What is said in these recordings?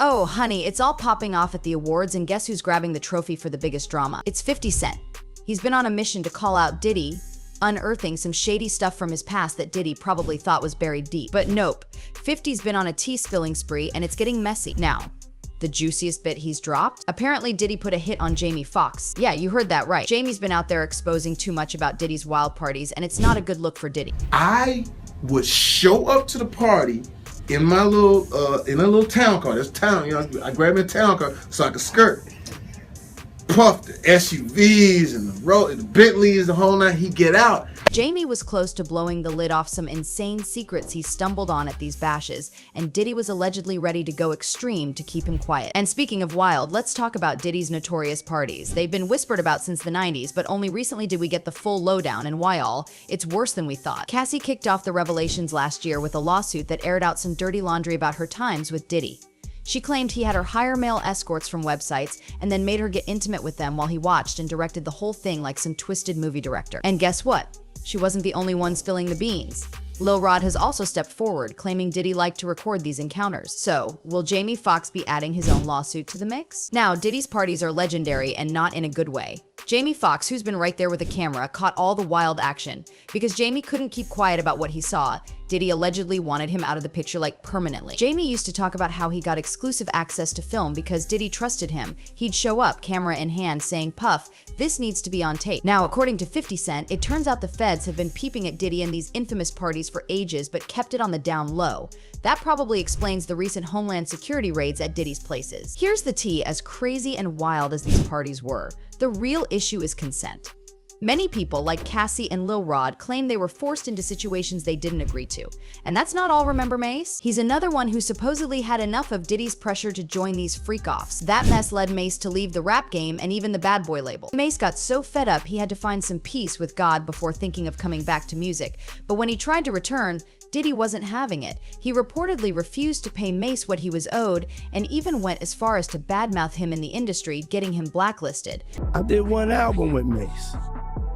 Oh, honey, it's all popping off at the awards, and guess who's grabbing the trophy for the biggest drama? It's 50 Cent. He's been on a mission to call out Diddy, unearthing some shady stuff from his past that Diddy probably thought was buried deep. But nope, 50's been on a tea-spilling spree, and it's getting messy. Now, the juiciest bit he's dropped? Apparently Diddy put a hit on Jamie Foxx. Yeah, you heard that right. Jamie's been out there exposing too much about Diddy's wild parties, and it's not a good look for Diddy. I would show up to the party in my little town car. This town, you know, I grabbed my town car so I could skirt. Puff the SUVs and the Bentleys, the whole night. He'd get out. Jamie was close to blowing the lid off some insane secrets he stumbled on at these bashes, and Diddy was allegedly ready to go extreme to keep him quiet. And speaking of wild, let's talk about Diddy's notorious parties. They've been whispered about since the 90s, but only recently did we get the full lowdown, and why all? It's worse than we thought. Cassie kicked off the revelations last year with a lawsuit that aired out some dirty laundry about her times with Diddy. She claimed he had her hire male escorts from websites and then made her get intimate with them while he watched and directed the whole thing like some twisted movie director. And guess what? She wasn't the only one spilling the beans. Lil Rod has also stepped forward, claiming Diddy liked to record these encounters. So, will Jamie Foxx be adding his own lawsuit to the mix? Now, Diddy's parties are legendary and not in a good way. Jamie Foxx, who's been right there with a camera, caught all the wild action. Because Jamie couldn't keep quiet about what he saw, Diddy allegedly wanted him out of the picture like permanently. Jamie used to talk about how he got exclusive access to film because Diddy trusted him. He'd show up, camera in hand, saying, "Puff, this needs to be on tape." Now, according to 50 Cent, it turns out the feds have been peeping at Diddy and these infamous parties for ages, but kept it on the down low. That probably explains the recent Homeland Security raids at Diddy's places. Here's the tea: as crazy and wild as these parties were, the real issue is consent. Many people, like Cassie and Lil Rod, claim they were forced into situations they didn't agree to. And that's not all, remember Mase? He's another one who supposedly had enough of Diddy's pressure to join these freak-offs. That mess led Mase to leave the rap game and even the bad boy label. Mase got so fed up he had to find some peace with God before thinking of coming back to music. But when he tried to return, Diddy wasn't having it. He reportedly refused to pay Mase what he was owed and even went as far as to badmouth him in the industry, getting him blacklisted. I did one album with Mase.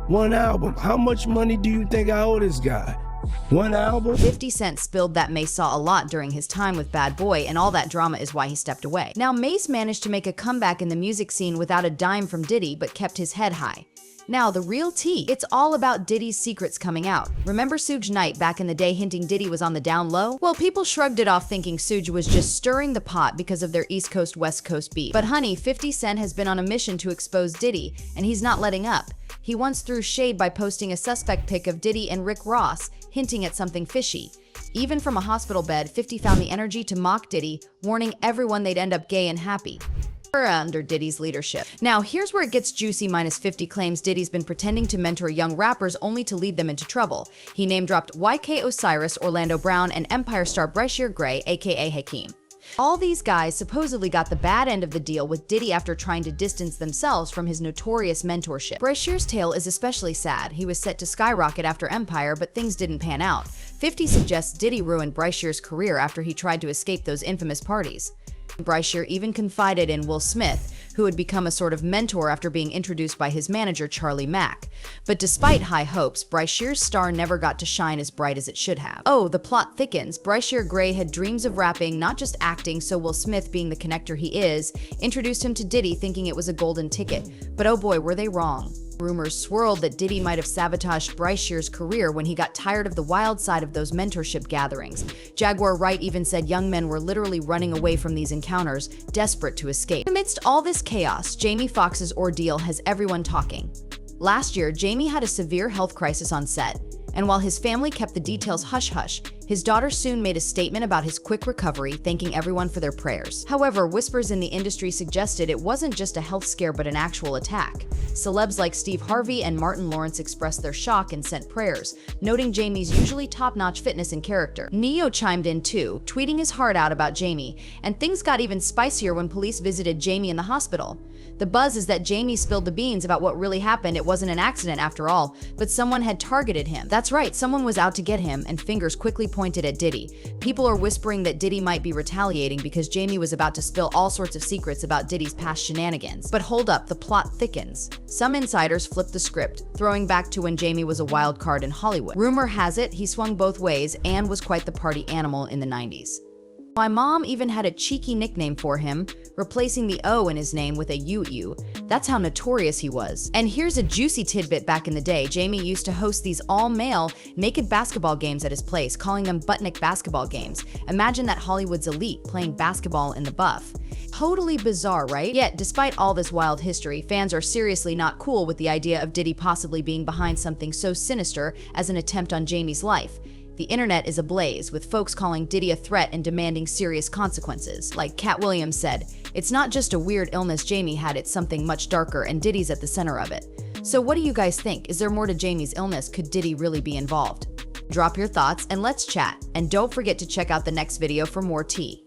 One album. How much money do you think I owe this guy? One album? 50 Cent spilled that Mase saw a lot during his time with Bad Boy, and all that drama is why he stepped away. Now, Mase managed to make a comeback in the music scene without a dime from Diddy, but kept his head high. Now, the real tea. It's all about Diddy's secrets coming out. Remember Suge Knight back in the day hinting Diddy was on the down low? Well, people shrugged it off thinking Suge was just stirring the pot because of their East Coast West Coast beef. But honey, 50 Cent has been on a mission to expose Diddy, and he's not letting up. He once threw shade by posting a suspect pic of Diddy and Rick Ross, hinting at something fishy. Even from a hospital bed, 50 found the energy to mock Diddy, warning everyone they'd end up gay and happy under Diddy's leadership. Now, here's where it gets juicy. Minus 50 claims Diddy's been pretending to mentor young rappers only to lead them into trouble. He name-dropped YK Osiris, Orlando Brown, and Empire star Bryshere Gray, aka Hakeem. All these guys supposedly got the bad end of the deal with Diddy after trying to distance themselves from his notorious mentorship. Bryshere's tale is especially sad. He was set to skyrocket after Empire, but things didn't pan out. 50 suggests Diddy ruined Bryshere's career after he tried to escape those infamous parties. Bryshere even confided in Will Smith, who had become a sort of mentor after being introduced by his manager Charlie Mack. But despite high hopes, Bryshere's star never got to shine as bright as it should have. Oh, the plot thickens. Bryshere Gray had dreams of rapping, not just acting, so Will Smith, being the connector he is, introduced him to Diddy thinking it was a golden ticket. But oh boy, were they wrong. Rumors swirled that Diddy might have sabotaged Bryshere's career when he got tired of the wild side of those mentorship gatherings. Jaguar Wright even said young men were literally running away from these encounters, desperate to escape. Amidst all this chaos, Jamie Foxx's ordeal has everyone talking. Last year, Jamie had a severe health crisis on set, and while his family kept the details hush-hush, his daughter soon made a statement about his quick recovery, thanking everyone for their prayers. However, whispers in the industry suggested it wasn't just a health scare but an actual attack. Celebs like Steve Harvey and Martin Lawrence expressed their shock and sent prayers, noting Jamie's usually top-notch fitness and character. Neo chimed in too, tweeting his heart out about Jamie, and things got even spicier when police visited Jamie in the hospital. The buzz is that Jamie spilled the beans about what really happened. It wasn't an accident after all, but someone had targeted him. That's right, someone was out to get him, and fingers quickly pointed at Diddy. People are whispering that Diddy might be retaliating because Jamie was about to spill all sorts of secrets about Diddy's past shenanigans. But hold up, the plot thickens. Some insiders flipped the script, throwing back to when Jamie was a wild card in Hollywood. Rumor has it he swung both ways and was quite the party animal in the 90s. My mom even had a cheeky nickname for him, replacing the O in his name with a UU. That's how notorious he was. And here's a juicy tidbit. Back in the day, Jamie used to host these all-male naked basketball games at his place, calling them butt-neck basketball games. Imagine that Hollywood's elite playing basketball in the buff. Totally bizarre, right? Yet, despite all this wild history, fans are seriously not cool with the idea of Diddy possibly being behind something so sinister as an attempt on Jamie's life. The internet is ablaze, with folks calling Diddy a threat and demanding serious consequences. Like Cat Williams said, "It's not just a weird illness Jamie had, it's something much darker, and Diddy's at the center of it." So what do you guys think? Is there more to Jamie's illness? Could Diddy really be involved? Drop your thoughts and let's chat. And don't forget to check out the next video for more tea.